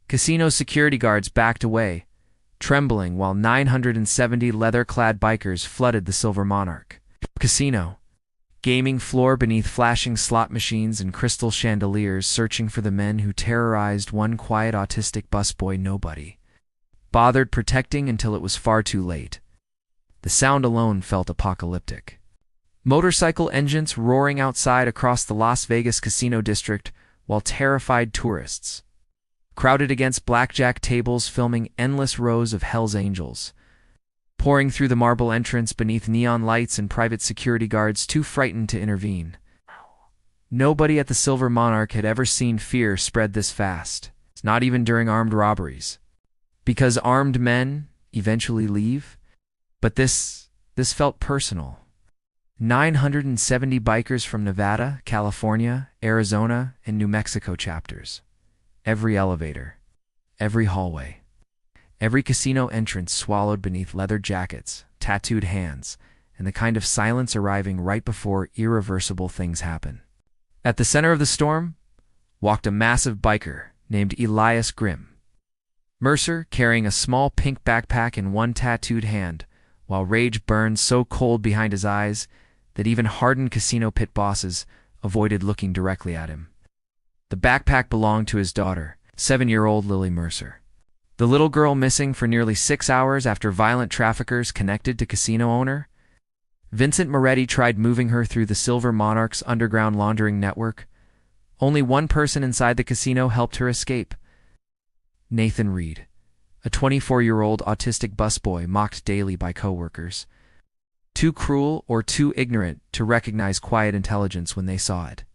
Casino security guards backed away, trembling while 970 leather-clad bikers flooded the Silver Monarch Casino. Gaming floor beneath flashing slot machines and crystal chandeliers, searching for the men who terrorized one quiet autistic busboy nobody bothered protecting until it was far too late. The sound alone felt apocalyptic. Motorcycle engines roaring outside across the Las Vegas casino district, while terrified tourists crowded against blackjack tables filming endless rows of Hell's Angels, pouring through the marble entrance beneath neon lights and private security guards too frightened to intervene. Nobody at the Silver Monarch had ever seen fear spread this fast, not even during armed robberies. Because armed men eventually leave, but this felt personal. 970 bikers from Nevada, California, Arizona, and New Mexico chapters. Every elevator, every hallway, every casino entrance swallowed beneath leather jackets, tattooed hands, and the kind of silence arriving right before irreversible things happen. At the center of the storm walked a massive biker named Elias Mercer, carrying a small pink backpack in one tattooed hand, while rage burned so cold behind his eyes that even hardened casino pit bosses avoided looking directly at him. The backpack belonged to his daughter, 7-year-old Lily Mercer. The little girl missing for nearly 6 hours after violent traffickers connected to casino owner. Vincent Moretti tried moving her through the Silver Monarch's underground laundering network. Only one person inside the casino helped her escape. Nathan Reed, a 24-year-old autistic busboy mocked daily by coworkers. Too cruel or too ignorant to recognize quiet intelligence when they saw it.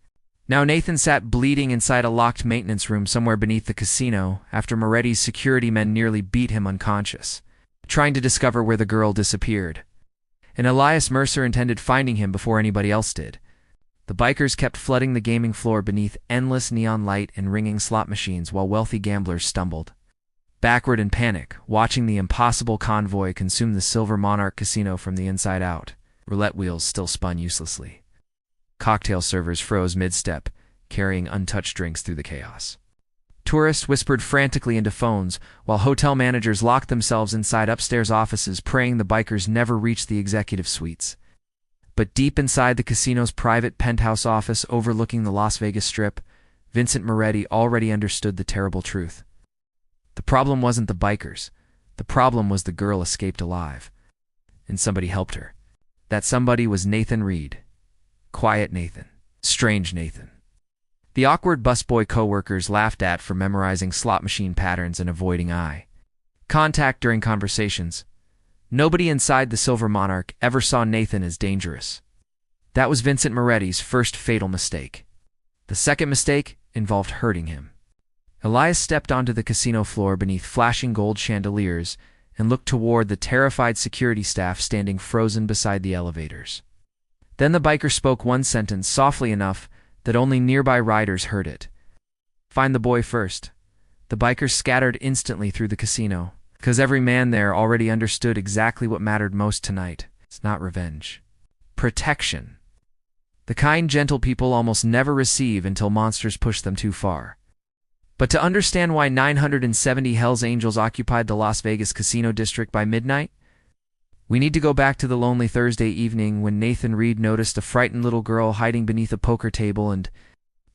Now Nathan sat bleeding inside a locked maintenance room somewhere beneath the casino after Moretti's security men nearly beat him unconscious, trying to discover where the girl disappeared. And Elias Mercer intended finding him before anybody else did. The bikers kept flooding the gaming floor beneath endless neon light and ringing slot machines while wealthy gamblers stumbled backward in panic, watching the impossible convoy consume the Silver Monarch Casino from the inside out. Roulette wheels still spun uselessly. Cocktail servers froze mid-step, carrying untouched drinks through the chaos. Tourists whispered frantically into phones, while hotel managers locked themselves inside upstairs offices praying the bikers never reached the executive suites. But deep inside the casino's private penthouse office overlooking the Las Vegas Strip, Vincent Moretti already understood the terrible truth. The problem wasn't the bikers. The problem was the girl escaped alive. And somebody helped her. That somebody was Nathan Reed. Quiet Nathan. Strange Nathan. The awkward busboy co-workers laughed at for memorizing slot machine patterns and avoiding eye contact during conversations. Nobody inside the Silver Monarch ever saw Nathan as dangerous. That was Vincent Moretti's first fatal mistake. The second mistake involved hurting him. Elias stepped onto the casino floor beneath flashing gold chandeliers and looked toward the terrified security staff standing frozen beside the elevators. Then the biker spoke one sentence softly enough that only nearby riders heard it. "Find the boy first." The bikers scattered instantly through the casino, because every man there already understood exactly what mattered most tonight. It's not revenge. Protection. The kind, gentle people almost never receive until monsters push them too far. But to understand why 970 Hells Angels occupied the Las Vegas casino district by midnight, we need to go back to the lonely Thursday evening when Nathan Reed noticed a frightened little girl hiding beneath a poker table and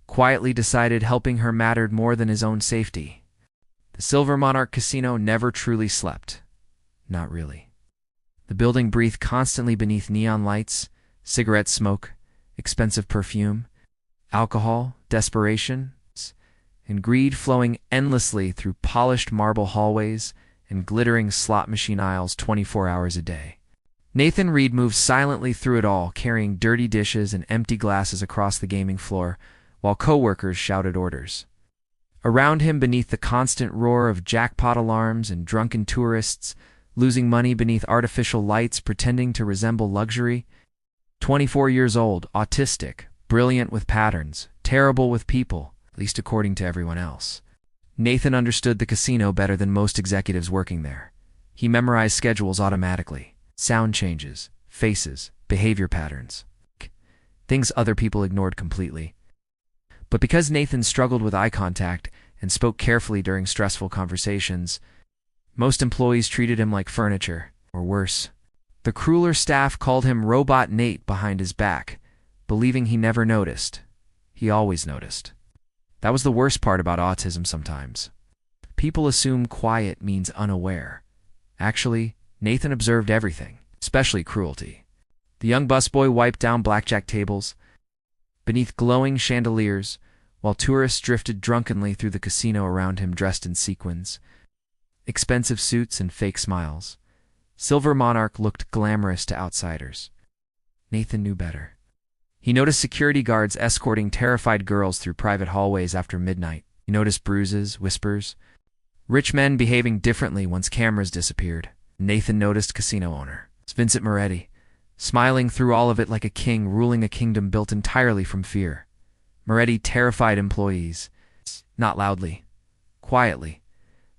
quietly decided helping her mattered more than his own safety. The Silver Monarch Casino never truly slept. Not really. The building breathed constantly beneath neon lights, cigarette smoke, expensive perfume, alcohol, desperation, and greed flowing endlessly through polished marble hallways and glittering slot machine aisles 24 hours a day. Nathan Reed moved silently through it all, carrying dirty dishes and empty glasses across the gaming floor, while coworkers shouted orders. Around him, beneath the constant roar of jackpot alarms and drunken tourists losing money beneath artificial lights pretending to resemble luxury, 24 years old, autistic, brilliant with patterns, terrible with people, at least according to everyone else. Nathan understood the casino better than most executives working there. He memorized schedules automatically, sound changes, faces, behavior patterns, things other people ignored completely. But because Nathan struggled with eye contact, and spoke carefully during stressful conversations. Most employees treated him like furniture, or worse. The crueler staff called him Robot Nate behind his back, believing he never noticed. He always noticed. That was the worst part about autism sometimes. People assume quiet means unaware. Actually, Nathan observed everything, especially cruelty. The young busboy wiped down blackjack tables beneath glowing chandeliers, while tourists drifted drunkenly through the casino around him dressed in sequins, expensive suits, and fake smiles. Silver Monarch looked glamorous to outsiders. Nathan knew better. He noticed security guards escorting terrified girls through private hallways after midnight. He noticed bruises, whispers, rich men behaving differently once cameras disappeared. Nathan noticed casino owner Vincent Moretti, smiling through all of it like a king ruling a kingdom built entirely from fear. Moretti terrified employees, not loudly, quietly.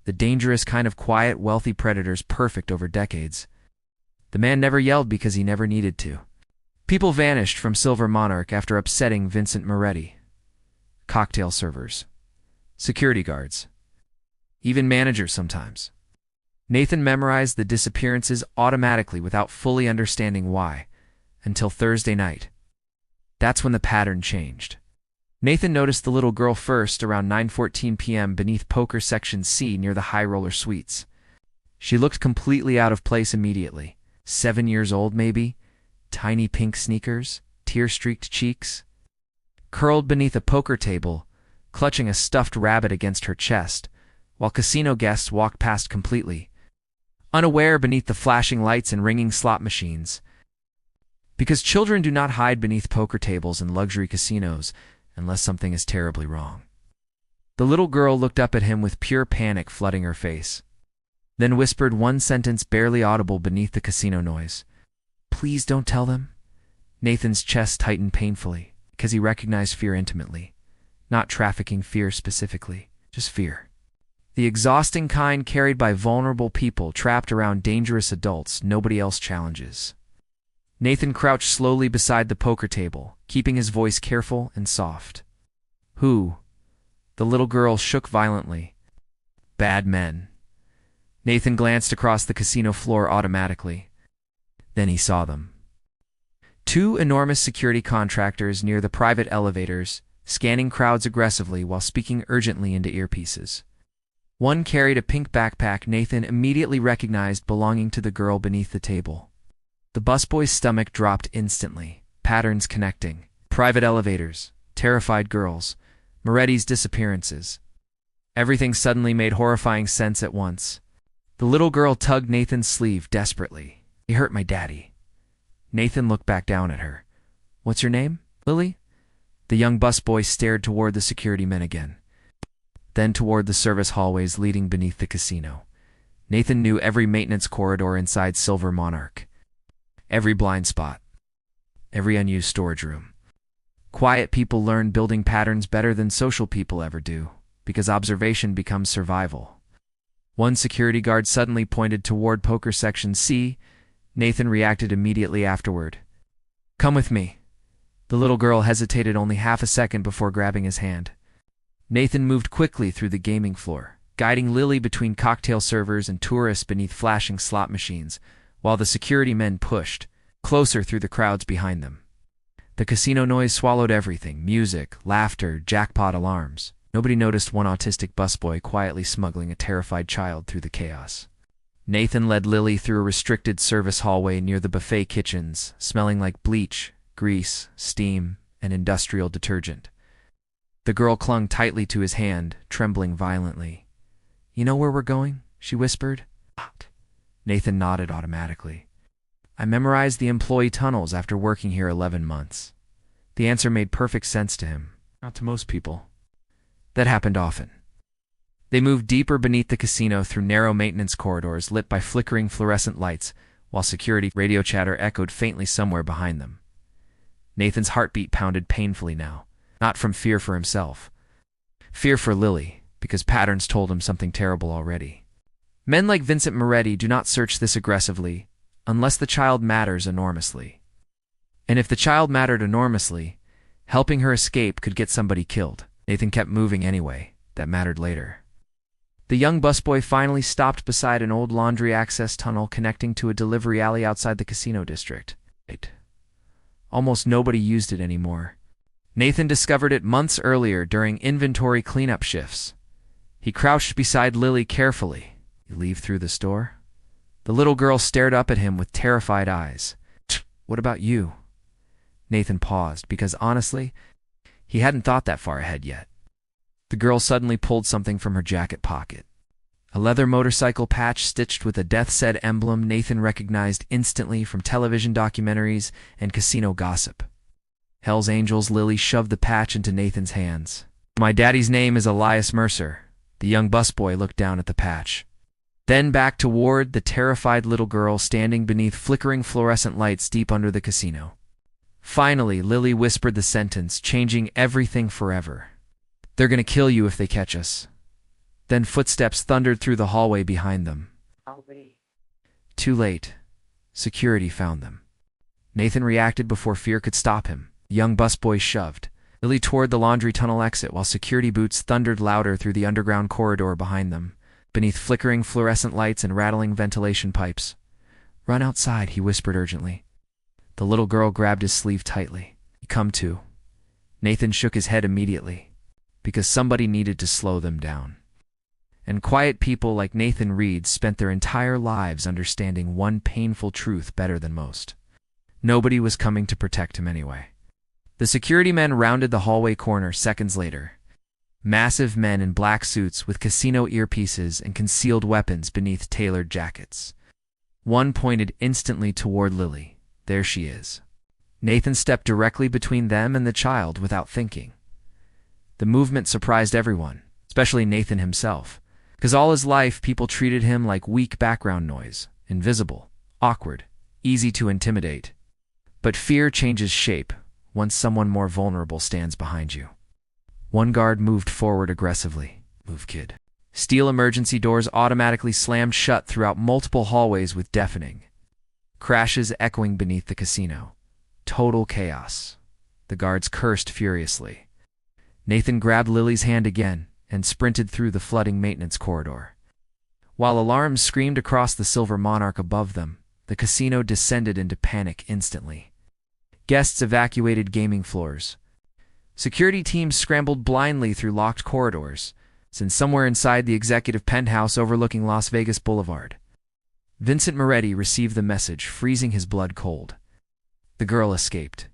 The dangerous kind of quiet, wealthy predators perfect over decades. The man never yelled because he never needed to. People vanished from Silver Monarch after upsetting Vincent Moretti. Cocktail servers, security guards, even managers sometimes. Nathan memorized the disappearances automatically without fully understanding why, until Thursday night. That's when the pattern changed. Nathan noticed the little girl first around 9:14 p.m. beneath Poker Section C near the High Roller Suites. She looked completely out of place immediately. 7 years old, maybe? Tiny pink sneakers, tear-streaked cheeks. Curled beneath a poker table, clutching a stuffed rabbit against her chest, while casino guests walked past completely, unaware beneath the flashing lights and ringing slot machines. Because children do not hide beneath poker tables in luxury casinos unless something is terribly wrong. The little girl looked up at him with pure panic flooding her face, then whispered one sentence barely audible beneath the casino noise. "Please don't tell them." Nathan's chest tightened painfully, because he recognized fear intimately. Not trafficking fear specifically, just fear. The exhausting kind carried by vulnerable people trapped around dangerous adults nobody else challenges. Nathan crouched slowly beside the poker table, keeping his voice careful and soft. "Who?" The little girl shook violently. "Bad men." Nathan glanced across the casino floor automatically. Then he saw them. 2 enormous security contractors near the private elevators, scanning crowds aggressively while speaking urgently into earpieces. One carried a pink backpack Nathan immediately recognized belonging to the girl beneath the table. The busboy's stomach dropped instantly, patterns connecting. Private elevators, terrified girls, Moretti's disappearances. Everything suddenly made horrifying sense at once. The little girl tugged Nathan's sleeve desperately. "He hurt my daddy." Nathan looked back down at her. "What's your name, Lily?" The young busboy stared toward the security men again, then toward the service hallways leading beneath the casino. Nathan knew every maintenance corridor inside Silver Monarch, every blind spot, every unused storage room. Quiet people learn building patterns better than social people ever do, because observation becomes survival. One security guard suddenly pointed toward Poker Section C. Nathan reacted immediately afterward. "Come with me." The little girl hesitated only half a second before grabbing his hand. Nathan moved quickly through the gaming floor, guiding Lily between cocktail servers and tourists beneath flashing slot machines, while the security men pushed closer through the crowds behind them. The casino noise swallowed everything: music, laughter, jackpot alarms. Nobody noticed one autistic busboy quietly smuggling a terrified child through the chaos. Nathan led Lily through a restricted service hallway near the buffet kitchens, smelling like bleach, grease, steam, and industrial detergent. The girl clung tightly to his hand, trembling violently. "You know where we're going?" she whispered. Nathan nodded automatically. "I memorized the employee tunnels after working here 11 months. The answer made perfect sense to him. Not to most people. That happened often. They moved deeper beneath the casino through narrow maintenance corridors lit by flickering fluorescent lights, while security radio chatter echoed faintly somewhere behind them. Nathan's heartbeat pounded painfully now, not from fear for himself. Fear for Lily, because patterns told him something terrible already. Men like Vincent Moretti do not search this aggressively, unless the child matters enormously. And if the child mattered enormously, helping her escape could get somebody killed. Nathan kept moving anyway, that mattered later. The young busboy finally stopped beside an old laundry access tunnel connecting to a delivery alley outside the casino district. Almost nobody used it anymore. Nathan discovered it months earlier during inventory cleanup shifts. He crouched beside Lily carefully. "You leave through the store?" The little girl stared up at him with terrified eyes. "What about you?" Nathan paused because, honestly, he hadn't thought that far ahead yet. The girl suddenly pulled something from her jacket pocket. A leather motorcycle patch stitched with a death-said emblem Nathan recognized instantly from television documentaries and casino gossip. Hell's Angels. Lily shoved the patch into Nathan's hands. "My daddy's name is Elias Mercer." The young busboy looked down at the patch, then back toward the terrified little girl standing beneath flickering fluorescent lights deep under the casino. Finally, Lily whispered the sentence, changing everything forever. "They're gonna kill you if they catch us." Then footsteps thundered through the hallway behind them. Too late. Security found them. Nathan reacted before fear could stop him. The young busboy shoved Lily toward the laundry tunnel exit while security boots thundered louder through the underground corridor behind them, beneath flickering fluorescent lights and rattling ventilation pipes. "Run outside," he whispered urgently. The little girl grabbed his sleeve tightly. "You come to." Nathan shook his head immediately, because somebody needed to slow them down. And quiet people like Nathan Reed spent their entire lives understanding one painful truth better than most. Nobody was coming to protect him anyway. The security men rounded the hallway corner seconds later. Massive men in black suits with casino earpieces and concealed weapons beneath tailored jackets. One pointed instantly toward Lily. "There she is." Nathan stepped directly between them and the child without thinking. The movement surprised everyone, especially Nathan himself, because all his life people treated him like weak background noise, invisible, awkward, easy to intimidate. But fear changes shape once someone more vulnerable stands behind you. One guard moved forward aggressively. "Move, kid." Steel emergency doors automatically slammed shut throughout multiple hallways with deafening crashes echoing beneath the casino. Total chaos. The guards cursed furiously. Nathan grabbed Lily's hand again and sprinted through the flooding maintenance corridor. While alarms screamed across the Silver Monarch above them, the casino descended into panic instantly. Guests evacuated gaming floors. Security teams scrambled blindly through locked corridors, since somewhere inside the executive penthouse overlooking Las Vegas Boulevard, Vincent Moretti received the message, freezing his blood cold. The girl escaped.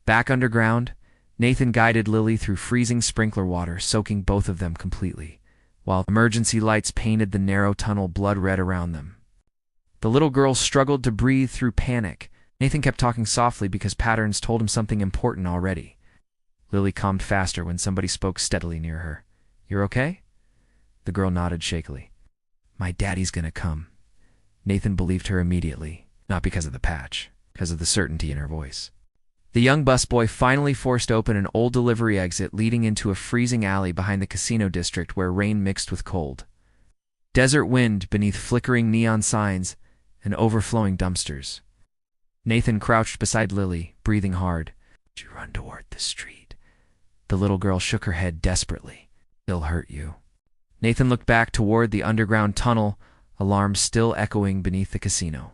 Back underground, Nathan guided Lily through freezing sprinkler water, soaking both of them completely, while emergency lights painted the narrow tunnel blood red around them. The little girl struggled to breathe through panic. Nathan kept talking softly because patterns told him something important already. Lily calmed faster when somebody spoke steadily near her. "You're okay?" The girl nodded shakily. "My daddy's gonna come." Nathan believed her immediately, not because of the patch, because of the certainty in her voice. The young busboy finally forced open an old delivery exit leading into a freezing alley behind the casino district where rain mixed with cold. Desert wind beneath flickering neon signs and overflowing dumpsters. Nathan crouched beside Lily, breathing hard. "You run toward the street." The little girl shook her head desperately. "They'll hurt you." Nathan looked back toward the underground tunnel, alarms still echoing beneath the casino.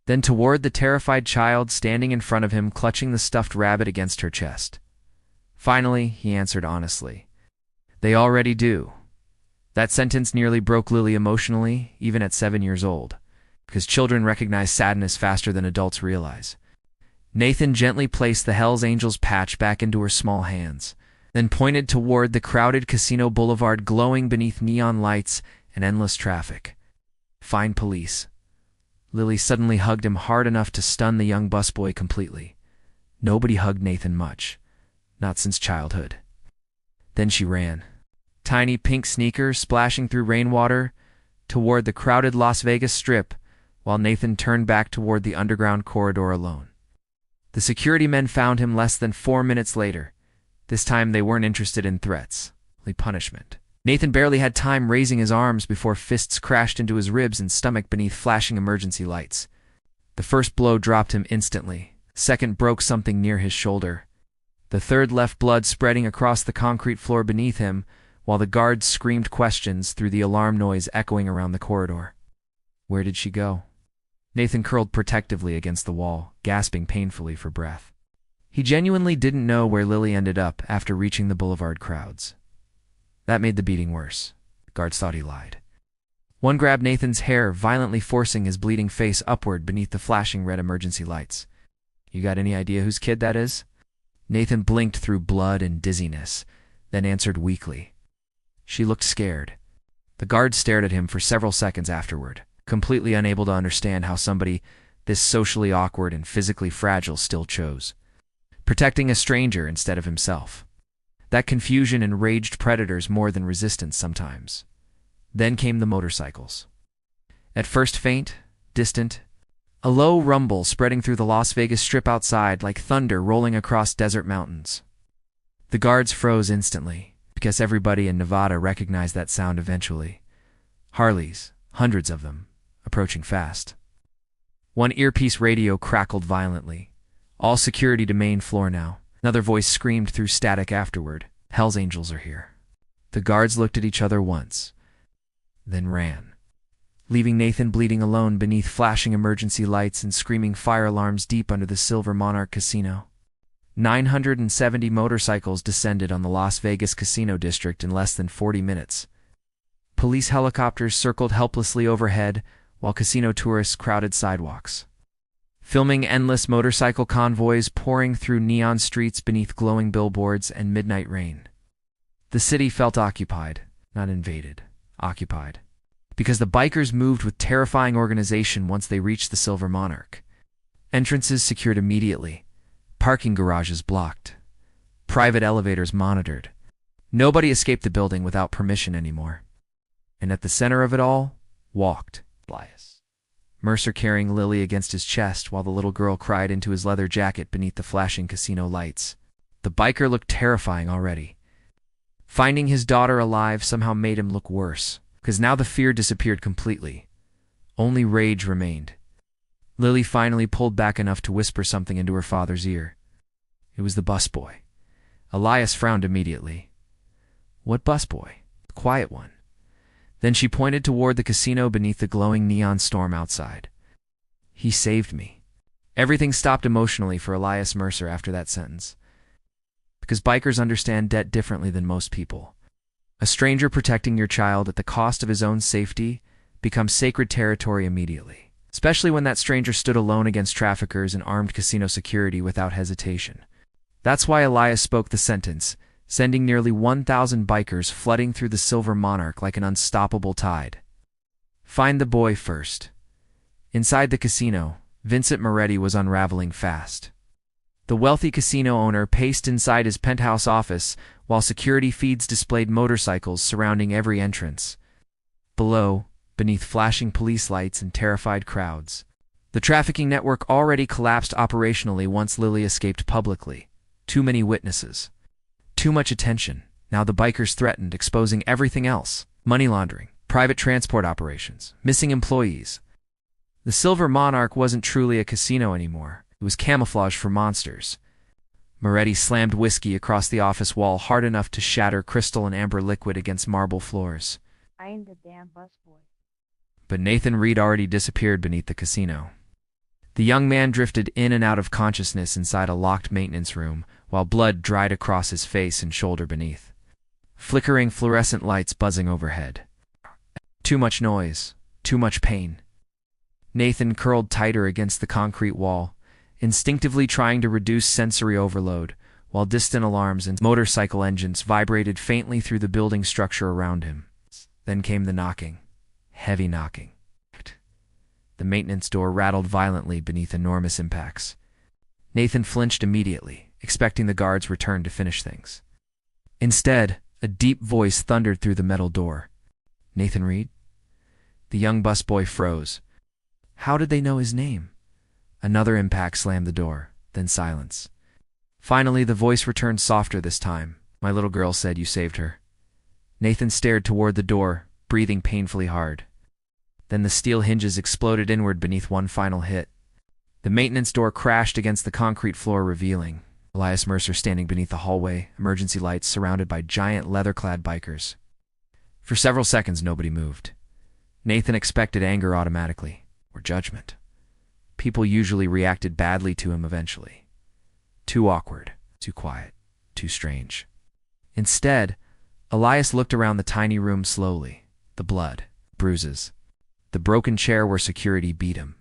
Then toward the terrified child standing in front of him, clutching the stuffed rabbit against her chest. Finally, he answered honestly. "They already do." That sentence nearly broke Lily emotionally, even at 7 years old, because children recognize sadness faster than adults realize. Nathan gently placed the Hells Angels patch back into her small hands, then pointed toward the crowded Casino Boulevard glowing beneath neon lights and endless traffic. "Find police." Lily suddenly hugged him hard enough to stun the young busboy completely. Nobody hugged Nathan much, not since childhood. Then she ran, tiny pink sneakers splashing through rainwater, toward the crowded Las Vegas Strip, while Nathan turned back toward the underground corridor alone. The security men found him less than 4 minutes later. This time they weren't interested in threats, only punishment. Nathan barely had time raising his arms before fists crashed into his ribs and stomach beneath flashing emergency lights. The first blow dropped him instantly. The second broke something near his shoulder. The third left blood spreading across the concrete floor beneath him, while the guards screamed questions through the alarm noise echoing around the corridor. Where did she go? Nathan curled protectively against the wall, gasping painfully for breath. He genuinely didn't know where Lily ended up after reaching the boulevard crowds. That made the beating worse. Guards thought he lied. One grabbed Nathan's hair, violently forcing his bleeding face upward beneath the flashing red emergency lights. You got any idea whose kid that is? Nathan blinked through blood and dizziness, then answered weakly. She looked scared. The guard stared at him for several seconds afterward, completely unable to understand how somebody this socially awkward and physically fragile still chose protecting a stranger instead of himself. That confusion enraged predators more than resistance sometimes. Then came the motorcycles. At first faint, distant, a low rumble spreading through the Las Vegas Strip outside like thunder rolling across desert mountains. The guards froze instantly, because everybody in Nevada recognized that sound eventually. Harleys, hundreds of them, approaching fast. One earpiece radio crackled violently. All security to main floor now. Another voice screamed through static afterward. Hell's Angels are here. The guards looked at each other once, then ran, leaving Nathan bleeding alone beneath flashing emergency lights and screaming fire alarms deep under the Silver Monarch Casino. 970 motorcycles descended on the Las Vegas casino district in less than 40 minutes. Police helicopters circled helplessly overhead, while casino tourists crowded sidewalks, filming endless motorcycle convoys pouring through neon streets beneath glowing billboards and midnight rain. The city felt occupied, not invaded, occupied, because the bikers moved with terrifying organization once they reached the Silver Monarch. Entrances secured immediately, parking garages blocked, private elevators monitored. Nobody escaped the building without permission anymore. And at the center of it all walked Elias Mercer, carrying Lily against his chest while the little girl cried into his leather jacket beneath the flashing casino lights. The biker looked terrifying already. Finding his daughter alive somehow made him look worse, because now the fear disappeared completely. Only rage remained. Lily finally pulled back enough to whisper something into her father's ear. It was the busboy. Elias frowned immediately. What busboy? The quiet one. Then she pointed toward the casino beneath the glowing neon storm outside. He saved me. Everything stopped emotionally for Elias Mercer after that sentence. Because bikers understand debt differently than most people. A stranger protecting your child at the cost of his own safety becomes sacred territory immediately, especially when that stranger stood alone against traffickers and armed casino security without hesitation. That's why Elias spoke the sentence, sending nearly 1,000 bikers flooding through the Silver Monarch like an unstoppable tide. Find the boy first. Inside the casino, Vincent Moretti was unraveling fast. The wealthy casino owner paced inside his penthouse office while security feeds displayed motorcycles surrounding every entrance. Below, beneath flashing police lights and terrified crowds, the trafficking network already collapsed operationally once Lily escaped publicly. Too many witnesses. Too much attention. Now the bikers threatened, exposing everything else. Money laundering, private transport operations, missing employees. The Silver Monarch wasn't truly a casino anymore. It was camouflage for monsters. Moretti slammed whiskey across the office wall hard enough to shatter crystal and amber liquid against marble floors. I ain't the damn busboy. But Nathan Reed already disappeared beneath the casino. The young man drifted in and out of consciousness inside a locked maintenance room, while blood dried across his face and shoulder beneath. Flickering fluorescent lights buzzing overhead. Too much noise. Too much pain. Nathan curled tighter against the concrete wall, instinctively trying to reduce sensory overload, while distant alarms and motorcycle engines vibrated faintly through the building structure around him. Then came the knocking. Heavy knocking. The maintenance door rattled violently beneath enormous impacts. Nathan flinched immediately, expecting the guard's return to finish things. Instead, a deep voice thundered through the metal door. Nathan Reed? The young busboy froze. How did they know his name? Another impact slammed the door, then silence. Finally, the voice returned softer this time. My little girl said you saved her. Nathan stared toward the door, breathing painfully hard. Then the steel hinges exploded inward beneath one final hit. The maintenance door crashed against the concrete floor, revealing Elias Mercer standing beneath the hallway, emergency lights surrounded by giant leather-clad bikers. For several seconds, nobody moved. Nathan expected anger automatically, or judgment. People usually reacted badly to him eventually. Too awkward, too quiet, too strange. Instead, Elias looked around the tiny room slowly. The blood, bruises, the broken chair where security beat him.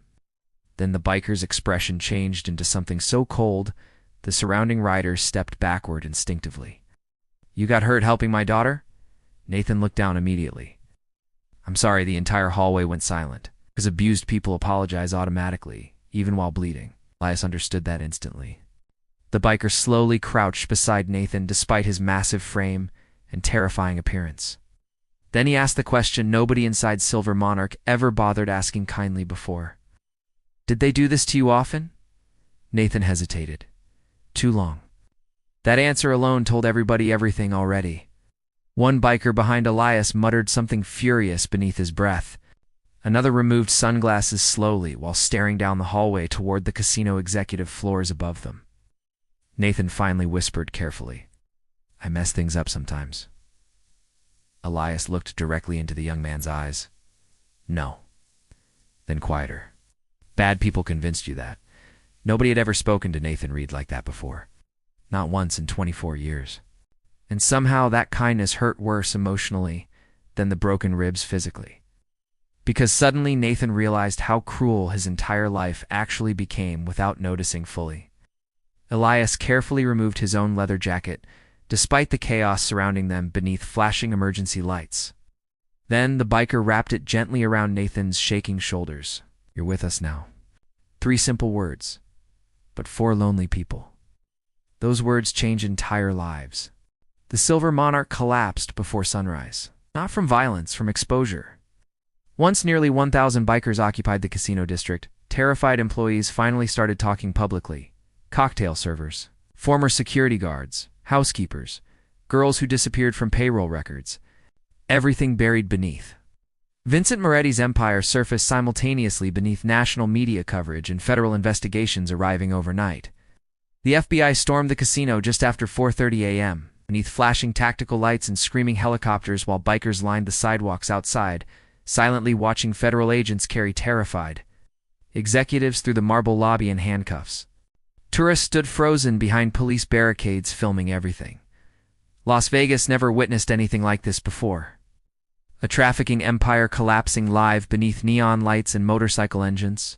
Then the biker's expression changed into something so cold, the surrounding riders stepped backward instinctively. "You got hurt helping my daughter?" Nathan looked down immediately. "I'm sorry." The entire hallway went silent, because abused people apologize automatically, even while bleeding. Elias understood that instantly. The biker slowly crouched beside Nathan despite his massive frame and terrifying appearance. Then he asked the question nobody inside Silver Monarch ever bothered asking kindly before. "Did they do this to you often?" Nathan hesitated. Too long. That answer alone told everybody everything already. One biker behind Elias muttered something furious beneath his breath. Another removed sunglasses slowly while staring down the hallway toward the casino executive floors above them. Nathan finally whispered carefully, "I mess things up sometimes." Elias looked directly into the young man's eyes. "No." Then quieter. "Bad people convinced you that." Nobody had ever spoken to Nathan Reed like that before. Not once in 24 years. And somehow that kindness hurt worse emotionally than the broken ribs physically. Because suddenly Nathan realized how cruel his entire life actually became without noticing fully. Elias carefully removed his own leather jacket, despite the chaos surrounding them beneath flashing emergency lights. Then the biker wrapped it gently around Nathan's shaking shoulders. "You're with us now." 3 simple words, but 4 lonely people. Those words changed entire lives. The Silver Monarch collapsed before sunrise. Not from violence, from exposure. Once nearly 1,000 bikers occupied the casino district, terrified employees finally started talking publicly. Cocktail servers, former security guards, housekeepers, girls who disappeared from payroll records. Everything buried beneath. Vincent Moretti's empire surfaced simultaneously beneath national media coverage and federal investigations arriving overnight. The FBI stormed the casino just after 4:30 a.m., beneath flashing tactical lights and screaming helicopters while bikers lined the sidewalks outside, silently watching federal agents carry terrified executives through the marble lobby in handcuffs. Tourists stood frozen behind police barricades filming everything. Las Vegas never witnessed anything like this before. A trafficking empire collapsing live beneath neon lights and motorcycle engines.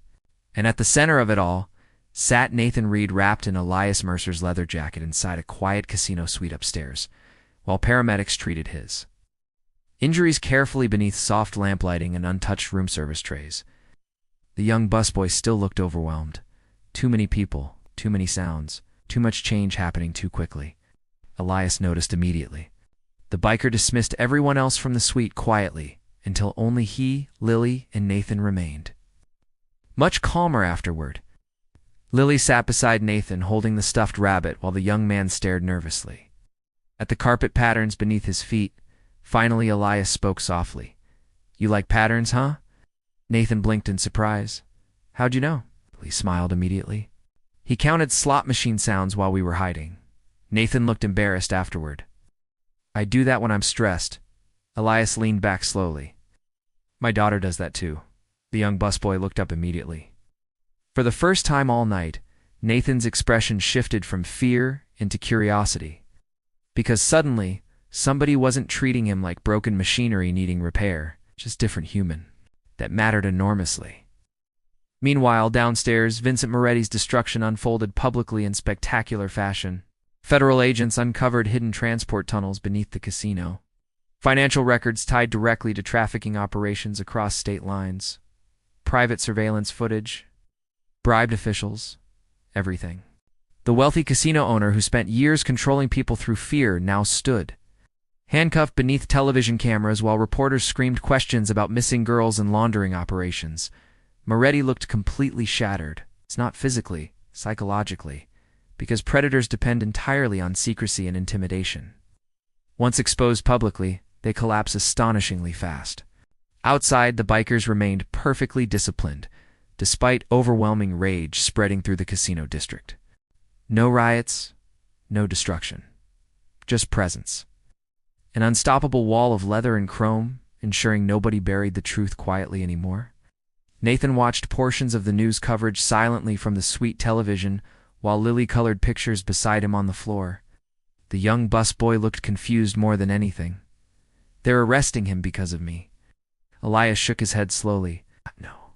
And at the center of it all sat Nathan Reed wrapped in Elias Mercer's leather jacket inside a quiet casino suite upstairs, while paramedics treated his injuries carefully beneath soft lamplighting and untouched room service trays. The young busboy still looked overwhelmed. Too many people, too many sounds, too much change happening too quickly. Elias noticed immediately. The biker dismissed everyone else from the suite quietly, until only he, Lily, and Nathan remained. Much calmer afterward. Lily sat beside Nathan holding the stuffed rabbit while the young man stared nervously at the carpet patterns beneath his feet. Finally, Elias spoke softly. "You like patterns, huh?" Nathan blinked in surprise. "How'd you know?" Lily smiled immediately. "He counted slot machine sounds while we were hiding." Nathan looked embarrassed afterward. "I do that when I'm stressed." Elias leaned back slowly. "My daughter does that too." The young busboy looked up immediately. For the first time all night, Nathan's expression shifted from fear into curiosity. Because suddenly, somebody wasn't treating him like broken machinery needing repair, just different human. That mattered enormously. Meanwhile, downstairs, Vincent Moretti's destruction unfolded publicly in spectacular fashion. Federal agents uncovered hidden transport tunnels beneath the casino. Financial records tied directly to trafficking operations across state lines. Private surveillance footage. Bribed officials. Everything. The wealthy casino owner who spent years controlling people through fear now stood, handcuffed beneath television cameras while reporters screamed questions about missing girls and laundering operations. Moretti looked completely shattered. It's not physically, psychologically, because predators depend entirely on secrecy and intimidation. Once exposed publicly, they collapse astonishingly fast. Outside, the bikers remained perfectly disciplined, despite overwhelming rage spreading through the casino district. No riots, no destruction. Just presence. An unstoppable wall of leather and chrome, ensuring nobody buried the truth quietly anymore. Nathan watched portions of the news coverage silently from the sweet television while lily-colored pictures beside him on the floor. The young busboy looked confused more than anything. "They're arresting him because of me." Elias shook his head slowly. "No."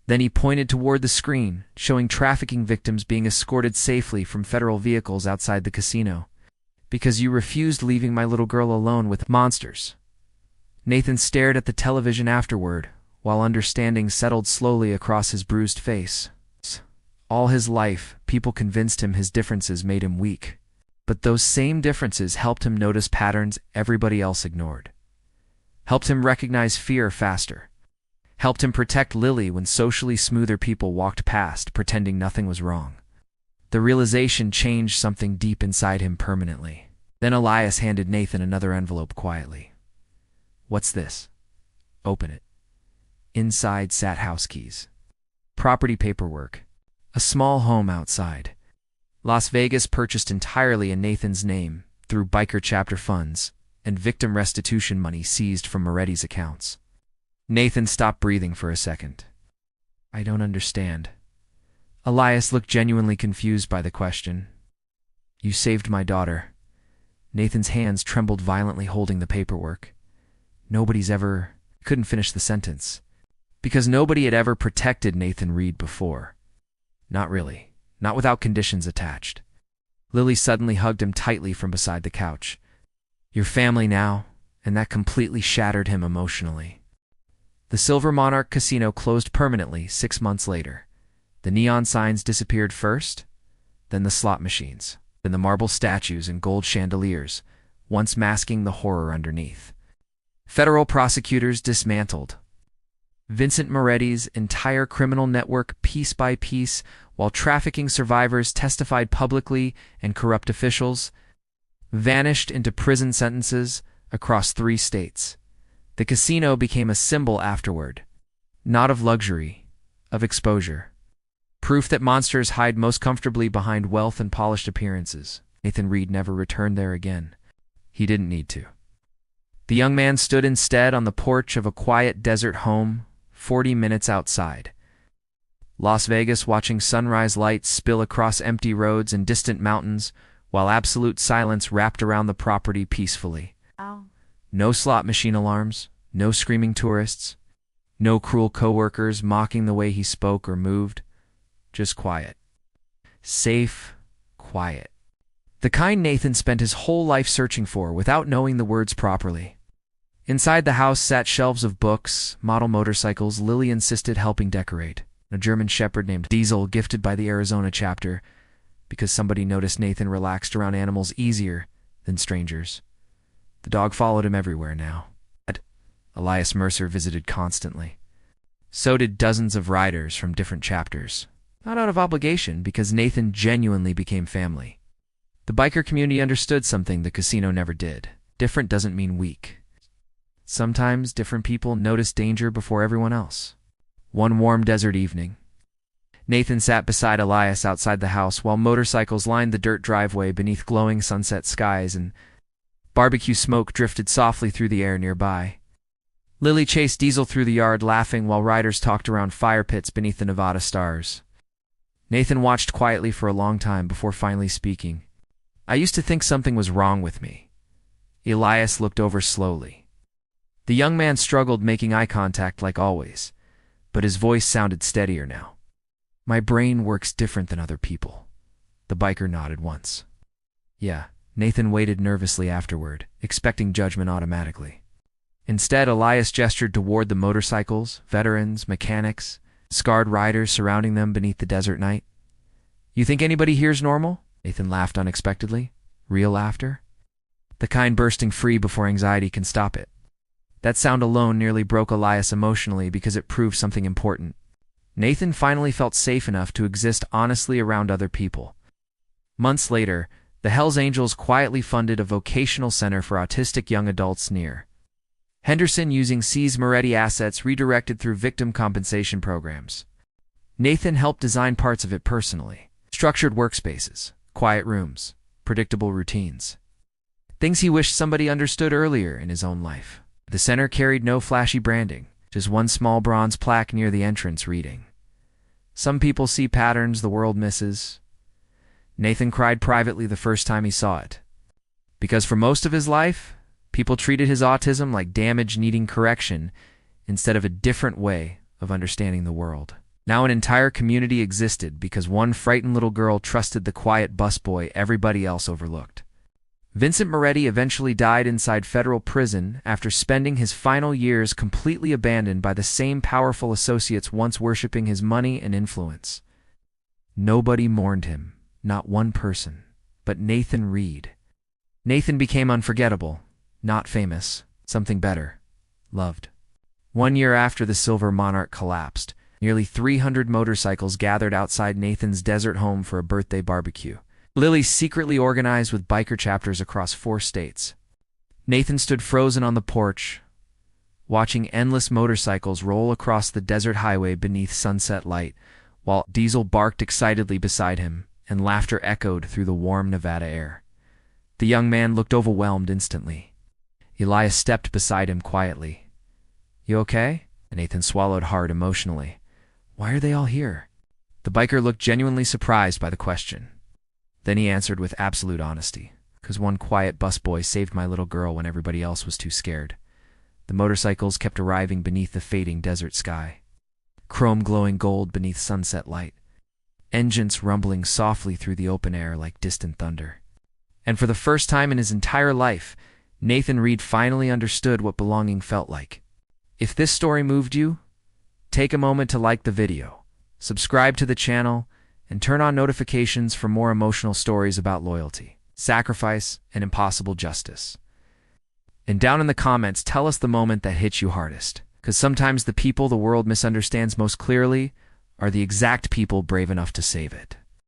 Then he pointed toward the screen, showing trafficking victims being escorted safely from federal vehicles outside the casino. "Because you refused leaving my little girl alone with monsters." Nathan stared at the television afterward, while understanding settled slowly across his bruised face. All his life, people convinced him his differences made him weak. But those same differences helped him notice patterns everybody else ignored. Helped him recognize fear faster. Helped him protect Lily when socially smoother people walked past, pretending nothing was wrong. The realization changed something deep inside him permanently. Then Elias handed Nathan another envelope quietly. "What's this?" "Open it." Inside sat house keys. Property paperwork. A small home outside. Las Vegas purchased entirely in Nathan's name through biker chapter funds and victim restitution money seized from Moretti's accounts. Nathan stopped breathing for a second. "I don't understand." Elias looked genuinely confused by the question. "You saved my daughter." Nathan's hands trembled violently holding the paperwork. "Nobody's ever..." Couldn't finish the sentence. Because nobody had ever protected Nathan Reed before. Not really. Not without conditions attached. Lily suddenly hugged him tightly from beside the couch. "Your family now," and that completely shattered him emotionally. The Silver Monarch Casino closed permanently 6 months later. The neon signs disappeared first, then the slot machines, then the marble statues and gold chandeliers, once masking the horror underneath. Federal prosecutors dismantled Vincent Moretti's entire criminal network piece by piece, while trafficking survivors testified publicly and corrupt officials vanished into prison sentences across 3 states. The casino became a symbol afterward, not of luxury, of exposure. Proof that monsters hide most comfortably behind wealth and polished appearances. Nathan Reed never returned there again. He didn't need to. The young man stood instead on the porch of a quiet desert home, 40 minutes outside. Las Vegas, watching sunrise lights spill across empty roads and distant mountains, while absolute silence wrapped around the property peacefully. Ow. No slot machine alarms, no screaming tourists, no cruel coworkers mocking the way he spoke or moved. Just quiet. Safe, quiet. The kind Nathan spent his whole life searching for without knowing the words properly. Inside the house sat shelves of books, model motorcycles Lily insisted helping decorate, a German shepherd named Diesel gifted by the Arizona chapter because somebody noticed Nathan relaxed around animals easier than strangers. The dog followed him everywhere now. Elias Mercer visited constantly. So did dozens of riders from different chapters. Not out of obligation, because Nathan genuinely became family. The biker community understood something the casino never did. Different doesn't mean weak. Sometimes different people notice danger before everyone else. One warm desert evening, Nathan sat beside Elias outside the house while motorcycles lined the dirt driveway beneath glowing sunset skies and barbecue smoke drifted softly through the air nearby. Lily chased Diesel through the yard laughing while riders talked around fire pits beneath the Nevada stars. Nathan watched quietly for a long time before finally speaking. "I used to think something was wrong with me." Elias looked over slowly. The young man struggled making eye contact like always, but his voice sounded steadier now. "My brain works different than other people." The biker nodded once. "Yeah." Nathan waited nervously afterward, expecting judgment automatically. Instead, Elias gestured toward the motorcycles, veterans, mechanics, scarred riders surrounding them beneath the desert night. "You think anybody here's normal?" Nathan laughed unexpectedly. Real laughter. The kind bursting free before anxiety can stop it. That sound alone nearly broke Elias emotionally because it proved something important. Nathan finally felt safe enough to exist honestly around other people. Months later, the Hells Angels quietly funded a vocational center for autistic young adults near Henderson using seized Moretti assets redirected through victim compensation programs. Nathan helped design parts of it personally. Structured workspaces, quiet rooms, predictable routines. things he wished somebody understood earlier in his own life. The center carried no flashy branding, just one small bronze plaque near the entrance reading, "Some people see patterns the world misses." Nathan cried privately the first time he saw it, because for most of his life, people treated his autism like damage needing correction instead of a different way of understanding the world. Now an entire community existed because one frightened little girl trusted the quiet busboy everybody else overlooked. Vincent Moretti eventually died inside federal prison after spending his final years completely abandoned by the same powerful associates once worshiping his money and influence. Nobody mourned him, not one person, but Nathan Reed. Nathan became unforgettable, not famous, something better, loved. 1 year after the Silver Monarch collapsed, nearly 300 motorcycles gathered outside Nathan's desert home for a birthday barbecue. Lily secretly organized with biker chapters across 4 states. Nathan stood frozen on the porch, watching endless motorcycles roll across the desert highway beneath sunset light, while Diesel barked excitedly beside him and laughter echoed through the warm Nevada air. The young man looked overwhelmed instantly. Elias stepped beside him quietly. "You okay?" Nathan swallowed hard emotionally. "Why are they all here?" The biker looked genuinely surprised by the question. Then he answered with absolute honesty, "'Cause one quiet busboy saved my little girl when everybody else was too scared." The motorcycles kept arriving beneath the fading desert sky, chrome glowing gold beneath sunset light, engines rumbling softly through the open air like distant thunder. And for the first time in his entire life, Nathan Reed finally understood what belonging felt like. If this story moved you, take a moment to like the video, subscribe to the channel, and turn on notifications for more emotional stories about loyalty, sacrifice, and impossible justice. And down in the comments, tell us the moment that hit you hardest, because sometimes the people the world misunderstands most clearly are the exact people brave enough to save it.